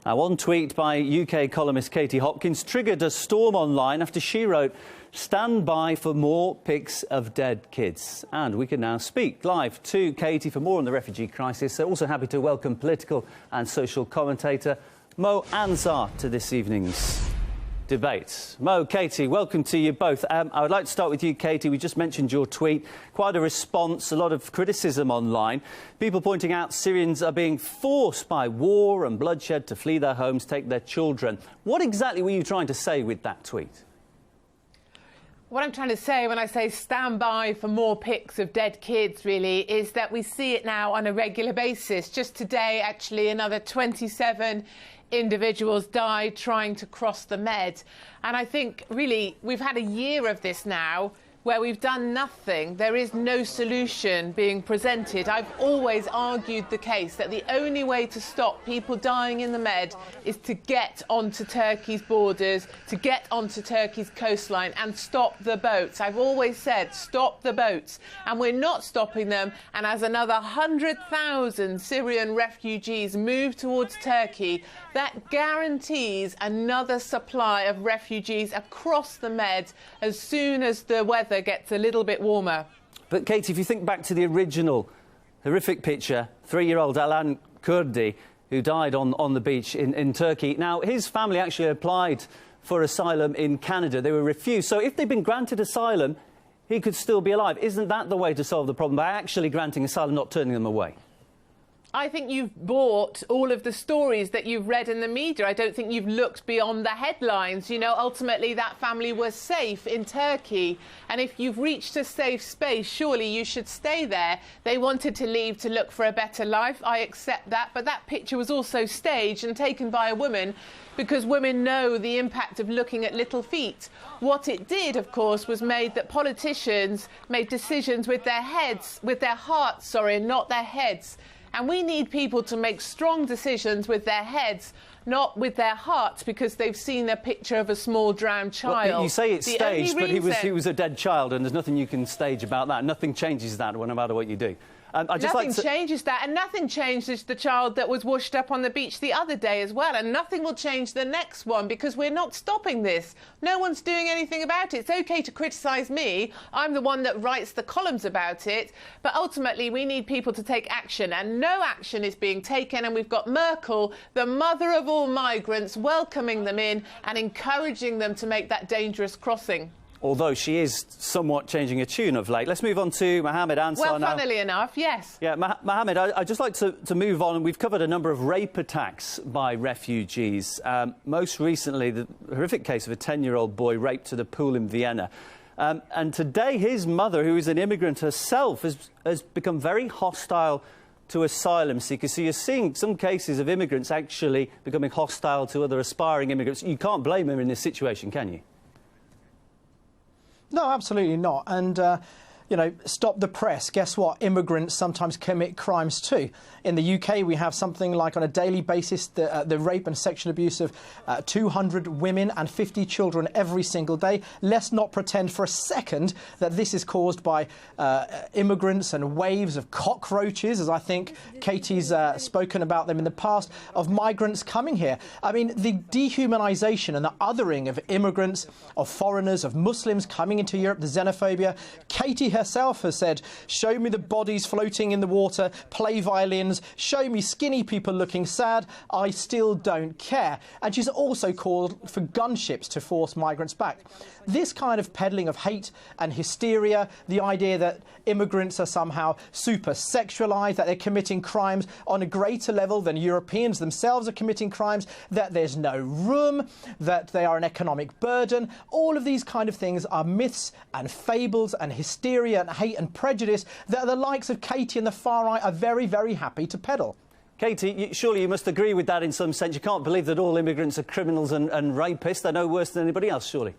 Now, one tweet by UK columnist Katie Hopkins triggered a storm online after she wrote, "Stand by for more pics of dead kids." And we can now speak live to Katie for more on the refugee crisis. So also happy to welcome political and social commentator Mo Ansar to this evening's debate. Mo, Katie, welcome to you both. I would like to start with you, Katie. We just mentioned your tweet. Quite a response, a lot of criticism online. People pointing out Syrians are being forced by war and bloodshed to flee their homes, take their children. What exactly were you trying to say with that tweet? What I'm trying to say when I say stand by for more pics of dead kids, really, is that we see it now on a regular basis. Just today, actually, another 27 individuals died trying to cross the Med. And I think, really, we've had a year of this now where we've done nothing. There is no solution being presented. I've always argued the case that the only way to stop people dying in the Med is to get onto Turkey's borders, to get onto Turkey's coastline and stop the boats. I've always said, stop the boats. And we're not stopping them. And as another 100,000 Syrian refugees move towards Turkey, that guarantees another supply of refugees across the Med as soon as the weather gets a little bit warmer. But, Katie, if you think back to the original horrific picture, 3-year-old Alan Kurdi, who died on the beach in Turkey. Now, his family actually applied for asylum in Canada. They were refused. So if they'd been granted asylum, he could still be alive. Isn't that the way to solve the problem, by actually granting asylum, not turning them away? I think you've bought all of the stories that you've read in the media. I don't think you've looked beyond the headlines. You know, ultimately that family was safe in Turkey. And if you've reached a safe space, surely you should stay there. They wanted to leave to look for a better life. I accept that. But that picture was also staged and taken by a woman, because women know the impact of looking at little feet. What it did, of course, was made that politicians made decisions with their heads, with their hearts, sorry, not their heads. And we need people to make strong decisions with their heads, not with their hearts, because they've seen a picture of a small drowned child. Well, you say it's staged, but he was a dead child, and there's nothing you can stage about that. Nothing changes that, no matter what you do. Nothing changes that, and nothing changes the child that was washed up on the beach the other day as well, and nothing will change the next one, because we're not stopping this. No one's doing anything about it. It's OK to criticise me. I'm the one that writes the columns about it, but ultimately we need people to take action, and no action is being taken, and we've got Merkel, the mother of all migrants, welcoming them in and encouraging them to make that dangerous crossing. Although she is somewhat changing a tune of late. Let's move on to Mohammed Ansar now. Well, funnily enough, yes. Yeah, Mohammed, I'd just like to move on. We've covered a number of rape attacks by refugees. Most recently, the horrific case of a 10-year-old boy raped at a pool in Vienna. And today, his mother, who is an immigrant herself, has become very hostile to asylum seekers. So you're seeing some cases of immigrants actually becoming hostile to other aspiring immigrants. You can't blame them in this situation, can you? No, absolutely not. And, you know, stop the press. Guess what? Immigrants sometimes commit crimes too. In the UK, we have something like on a daily basis the rape and sexual abuse of 200 women and 50 children every single day. Let's not pretend for a second that this is caused by immigrants and waves of cockroaches, as I think Katie's spoken about them in the past, of migrants coming here. I mean, the dehumanisation and the othering of immigrants, of foreigners, of Muslims coming into Europe, the xenophobia. Katie herself has said, show me the bodies floating in the water, play violins, show me skinny people looking sad, I still don't care. And she's also called for gunships to force migrants back. This kind of peddling of hate and hysteria, the idea that immigrants are somehow super sexualised, that they're committing crimes on a greater level than Europeans themselves are committing crimes, that there's no room, that they are an economic burden, all of these kind of things are myths and fables and hysteria and hate and prejudice that the likes of Katie and the far right are very, very happy to peddle. Katie, surely you must agree with that in some sense. You can't believe that all immigrants are criminals and rapists. They're no worse than anybody else, surely.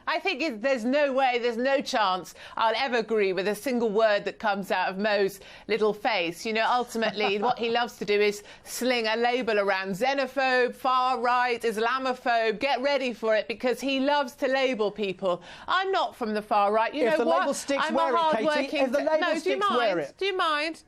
I think there's no way, there's no chance I'll ever agree with a single word that comes out of Mo's little face. You know, ultimately, what he loves to do is sling a label around: xenophobe, far right, Islamophobe. Get ready for it, because he loves to label people. I'm not from the far right. You know what? If the label sticks, wear it, Katie. If the label sticks, wear it. Do you mind?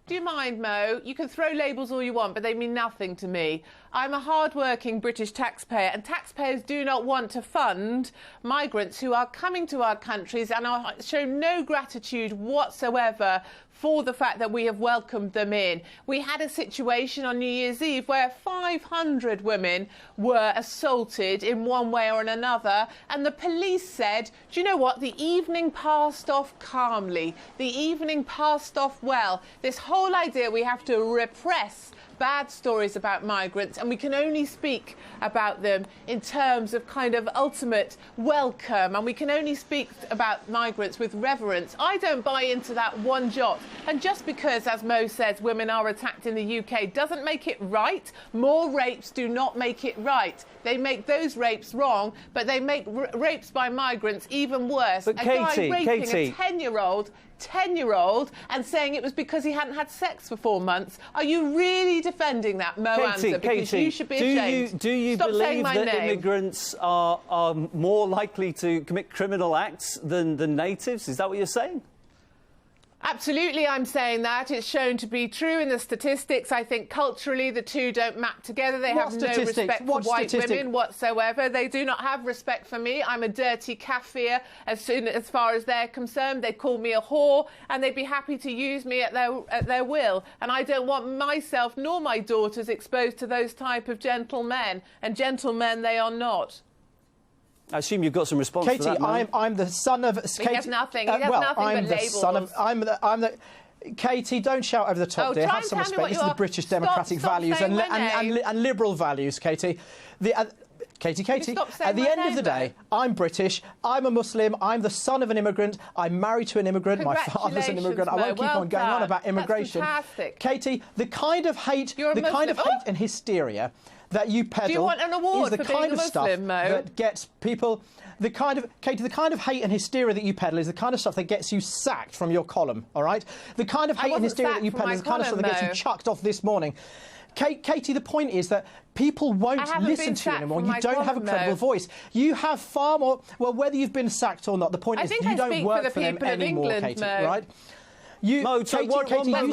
Do you mind, Mo? You can throw labels all you want, but they mean nothing to me. I'm a hard-working British taxpayer, and taxpayers do not want to fund migrants who are coming to our countries and show no gratitude whatsoever for the fact that we have welcomed them in. We had a situation on New Year's Eve where 500 women were assaulted in one way or another, and the police said, do you know what, the evening passed off calmly, the evening passed off well. This whole idea we have to repress bad stories about migrants, and we can only speak about them in terms of kind of ultimate welcome, and we can only speak about migrants with reverence. I don't buy into that one jot. And just because, as Mo says, women are attacked in the UK doesn't make it right. More rapes do not make it right. They make those rapes wrong, but they make rapes by migrants even worse. But a guy raping a 10-year-old and saying it was because he hadn't had sex for 4 months. Are you really defending that, Mo Ansar? Because you should be ashamed. Do you Stop believe saying my that name. immigrants are more likely to commit criminal acts than natives? Is that what you're saying? Absolutely, I'm saying that. It's shown to be true in the statistics. I think culturally the two don't map together. They have no respect for white women whatsoever. They do not have respect for me. I'm a dirty Kafir as far as they're concerned. They call me a whore, and they'd be happy to use me at their will. And I don't want myself nor my daughters exposed to those type of gentlemen. And gentlemen they are not. I assume you've got some response Katie, to that, Mo. I'm the son of... He has nothing. He has nothing but labels. Katie, don't shout over the top there. Have some respect. This is the British democratic values and liberal values, Katie. Katie, at the end of the day, I'm British, I'm a Muslim, I'm the son of an immigrant, I'm married to an immigrant, my father's an immigrant. I won't keep on going on about immigration. That's fantastic. Katie, the kind of hate and hysteria that you peddle Do you want an award is the for being kind a of Muslim, stuff Mo? that gets people... The kind of hate and hysteria that you peddle is the kind of stuff that gets you sacked from your column, all right? The kind of hate and hysteria that you peddle is the kind of stuff that gets you chucked off this morning. Katie, the point is that people won't listen to you anymore. You don't have a credible voice. You have far more... Well, whether you've been sacked or not, the point is you don't work for them anymore, Katie, right? Mo, Katie, I'd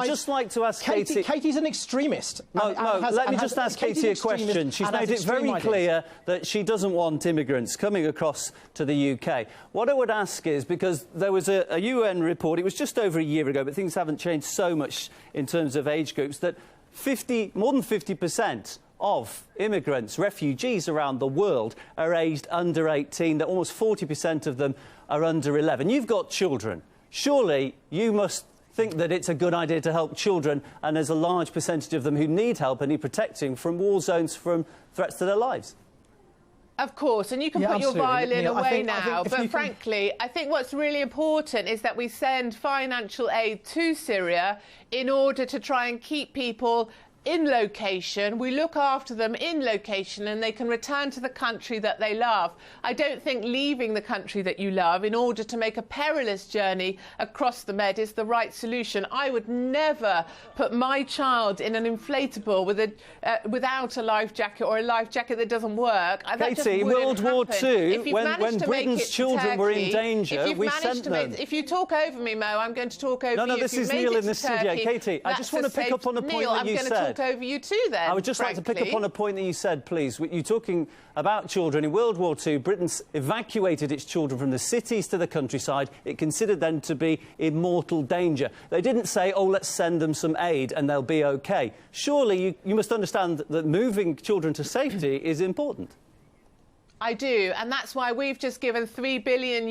just like to ask Katie... Katie's an extremist. Mo, let me just ask Katie a question. She's made it very clear that she doesn't want immigrants coming across to the UK. What I would ask is, because there was a UN report, it was just over a year ago, but things haven't changed so much in terms of age groups, that more than 50% of immigrants, refugees around the world are aged under 18, that almost 40% of them are under 11. You've got children. Surely you must think that it's a good idea to help children, and there's a large percentage of them who need help and need protecting from war zones, from threats to their lives. Of course, and you can put your violin away now, but frankly, I think what's really important is that we send financial aid to Syria in order to try and keep people in location. We look after them in location and they can return to the country that they love. I don't think leaving the country that you love in order to make a perilous journey across the Med is the right solution. I would never put my child in an inflatable without a life jacket, or a life jacket that doesn't work. Katie, in World War II, when Britain's children were in danger, we sent them. If you talk over me, Mo, I'm going to talk over you. No, this is Neil in the studio. Katie, I just want to pick up on a point that you said. Over you too, then. I would just like to pick up on a point that you said, please. You're talking about children. In World War II, Britain evacuated its children from the cities to the countryside. It considered them to be in mortal danger. They didn't say, oh, let's send them some aid and they'll be OK. Surely you must understand that moving children to safety is important. I do, and that's why we've just given €3 billion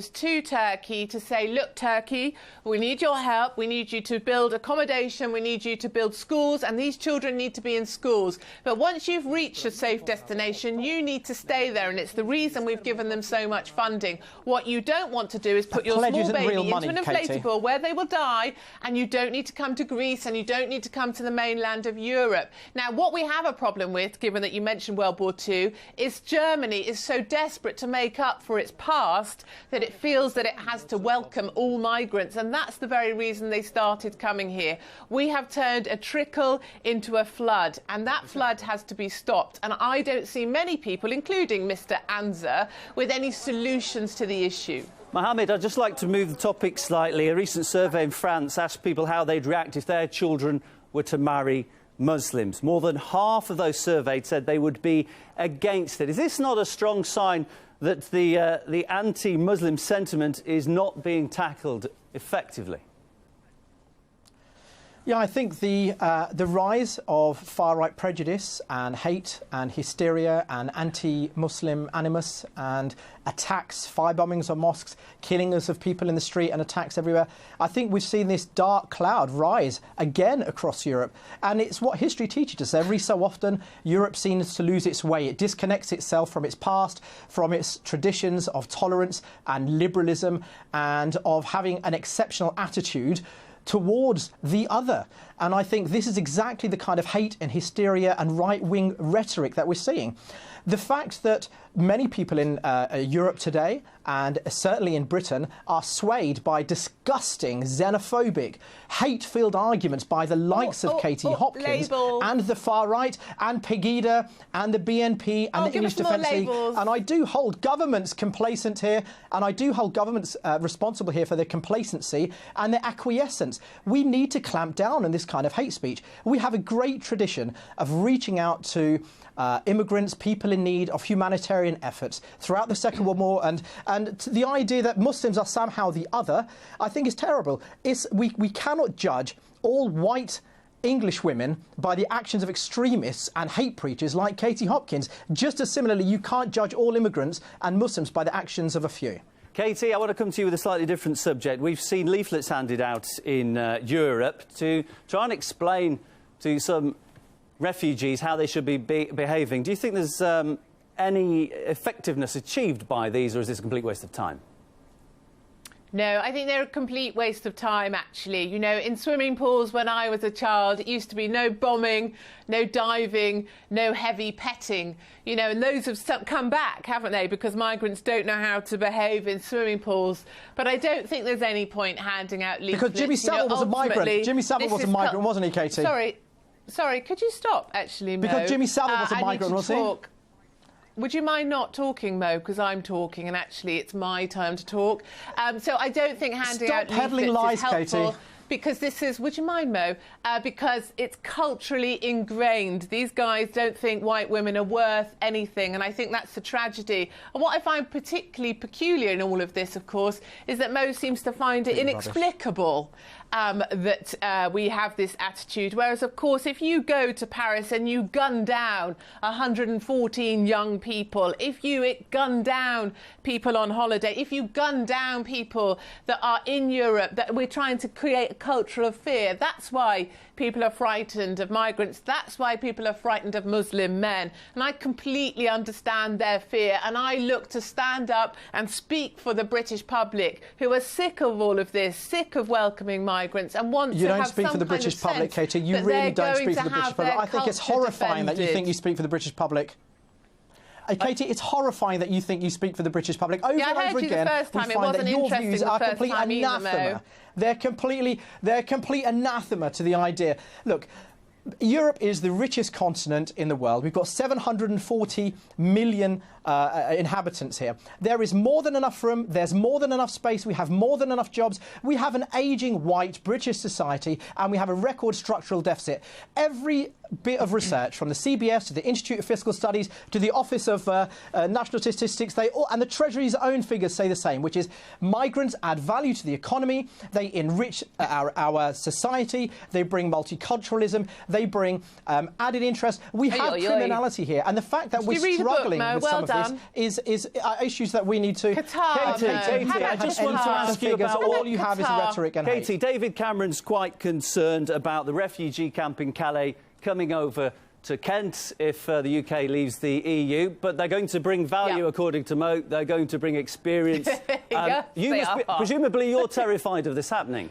to Turkey to say, look, Turkey, we need your help, we need you to build accommodation, we need you to build schools, and these children need to be in schools. But once you've reached a safe destination, you need to stay there, and it's the reason we've given them so much funding. What you don't want to do is put your small baby into an inflatable where they will die, and you don't need to come to Greece, and you don't need to come to the mainland of Europe. Now, what we have a problem with, given that you mentioned World War II, is Germany is so desperate to make up for its past that it feels that it has to welcome all migrants, and that's the very reason they started coming here. We have turned a trickle into a flood, and that flood has to be stopped, and I don't see many people, including Mr. Ansar, with any solutions to the issue. Mohammed, I'd just like to move the topic slightly. A recent survey in France asked people how they'd react if their children were to marry Muslims. More than half of those surveyed said they would be against it. Is this not a strong sign that the anti-Muslim sentiment is not being tackled effectively? Yeah, I think the rise of far-right prejudice and hate and hysteria and anti-Muslim animus and attacks, firebombings on mosques, killings of people in the street and attacks everywhere, I think we've seen this dark cloud rise again across Europe. And it's what history teaches us. Every so often, Europe seems to lose its way. It disconnects itself from its past, from its traditions of tolerance and liberalism and of having an exceptional attitude towards the other. And I think this is exactly the kind of hate and hysteria and right-wing rhetoric that we're seeing. The fact that many people in Europe today, and certainly in Britain, are swayed by disgusting, xenophobic, hate-filled arguments by the likes of Katie Hopkins and the far right and Pegida and the BNP and the English Defence League. And I do hold governments complacent here, and I do hold governments responsible here for their complacency and their acquiescence. We need to clamp down on this kind of hate speech. We have a great tradition of reaching out to immigrants, people in need, of humanitarian efforts throughout the Second World War, and the idea that Muslims are somehow the other, I think is terrible. We cannot judge all white English women by the actions of extremists and hate preachers like Katie Hopkins. Just as similarly, you can't judge all immigrants and Muslims by the actions of a few. Katie, I want to come to you with a slightly different subject. We've seen leaflets handed out in Europe to try and explain to some refugees how they should be behaving. Do you think there's any effectiveness achieved by these, or is this a complete waste of time? No, I think they're a complete waste of time, actually. You know, in swimming pools when I was a child, it used to be no bombing, no diving, no heavy petting. You know, and those have come back, haven't they? Because migrants don't know how to behave in swimming pools. But I don't think there's any point handing out leaflets. Because Jimmy Savile was a migrant. Jimmy Savile was a migrant, wasn't he, Katie? Sorry, could you stop, actually, Mo? Because Jimmy Savile was a migrant, wasn't he? Would you mind not talking, Mo, because I'm talking and actually it's my turn to talk. So I don't think handing out leaflets is helpful. Katie. Because this is, would you mind, Mo? Because it's culturally ingrained. These guys don't think white women are worth anything, and I think that's the tragedy. And what I find particularly peculiar in all of this, of course, is that Mo seems to find it inexplicable that we have this attitude. Whereas, of course, if you go to Paris and you gun down 114 young people, if you gun down people on holiday, if you gun down people that are in Europe, that we're trying to create a culture of fear, that's why people are frightened of migrants. That's why people are frightened of Muslim men. And I completely understand their fear. And I look to stand up and speak for the British public who are sick of all of this, sick of welcoming migrants and want to have some kind of sense. You don't speak for the British public, Katie. You really don't speak for the British public. I think it's horrifying that you think you speak for the British public. Katie, it's horrifying that you think you speak for the British public. Over and over again, we find that your views are complete anathema. They're complete anathema to the idea. Look, Europe is the richest continent in the world. We've got 740 million inhabitants here. There is more than enough room. There's more than enough space. We have more than enough jobs. We have an ageing white British society, and we have a record structural deficit. Every bit of research, from the CBS to the Institute of Fiscal Studies to the Office of National Statistics, and the Treasury's own figures say the same, which is migrants add value to the economy, they enrich our society, they bring multiculturalism, they bring added interest. We have criminality here, and the fact that we're struggling with some of this is issues that we need to... Katie, I just want to ask you about all you have is rhetoric and hate. Katie, David Cameron's quite concerned about the refugee camp in Calais coming over to Kent if the UK leaves the EU, but they're going to bring value, according to Mo. They're going to bring experience. Presumably you're terrified of this happening.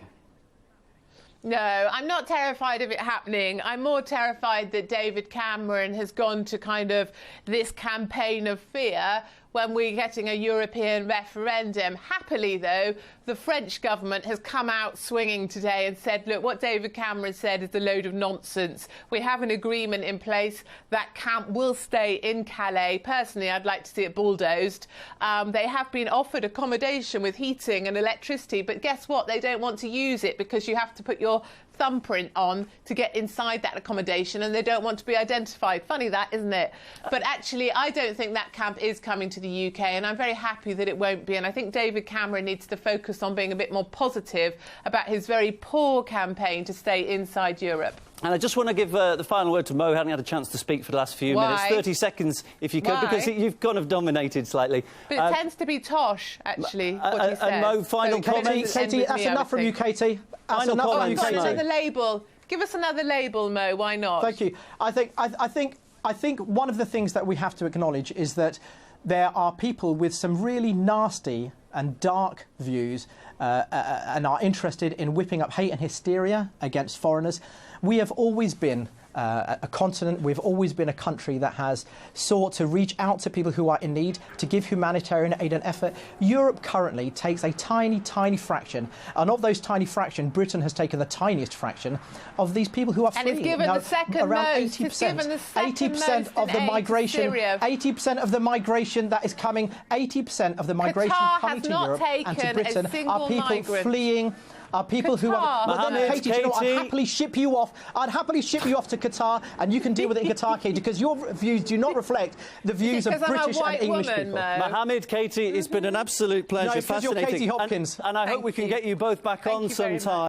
No, I'm not terrified of it happening. I'm more terrified that David Cameron has gone to kind of this campaign of fear when we're getting a European referendum. Happily, though, the French government has come out swinging today and said, look, what David Cameron said is a load of nonsense. We have an agreement in place. That camp will stay in Calais. Personally, I'd like to see it bulldozed. They have been offered accommodation with heating and electricity, but guess what? They don't want to use it because you have to put your thumbprint on to get inside that accommodation, and they don't want to be identified. Funny that, isn't it? But actually, I don't think that camp is coming to the UK, and I'm very happy that it won't be. And I think David Cameron needs to focus on being a bit more positive about his very poor campaign to stay inside Europe. And I just want to give the final word to Mo, who hasn't had a chance to speak for the last few minutes. 30 seconds, if you could, Why? because you've kind of dominated slightly. But it tends to be Tosh, actually, what he says. And Mo, final comment. Katie, that's enough from you, Katie. That's Final enough from you, comment. Got Katie. another label. Give us another label, Mo. Why not? Thank you. I think one of the things that we have to acknowledge is that there are people with some really nasty and dark views and are interested in whipping up hate and hysteria against foreigners. We have always been a continent, we've always been a country that has sought to reach out to people who are in need, to give humanitarian aid and effort. Europe currently takes a tiny, tiny fraction, and of those tiny fraction, Britain has taken the tiniest fraction of these people who are fleeing. And it's given the second around most. 80%. It's given the second 80% most of the in migration. Syria. 80% of the migration that is coming. 80% of the migration Qatar coming has to not Europe and to taken a Britain single are people migrant. fleeing. Are people who are... Qatar. Well, Katie, you know, Katie. I'd happily ship you off. I'd happily ship you off to Qatar, and you can deal with it in Qatar, Katie, because your views do not reflect the views of British and English people. Mohammed, Katie, it's been an absolute pleasure. No, it's 'cause you're Fascinating. Katie Hopkins. And I hope we can get you both back on sometime.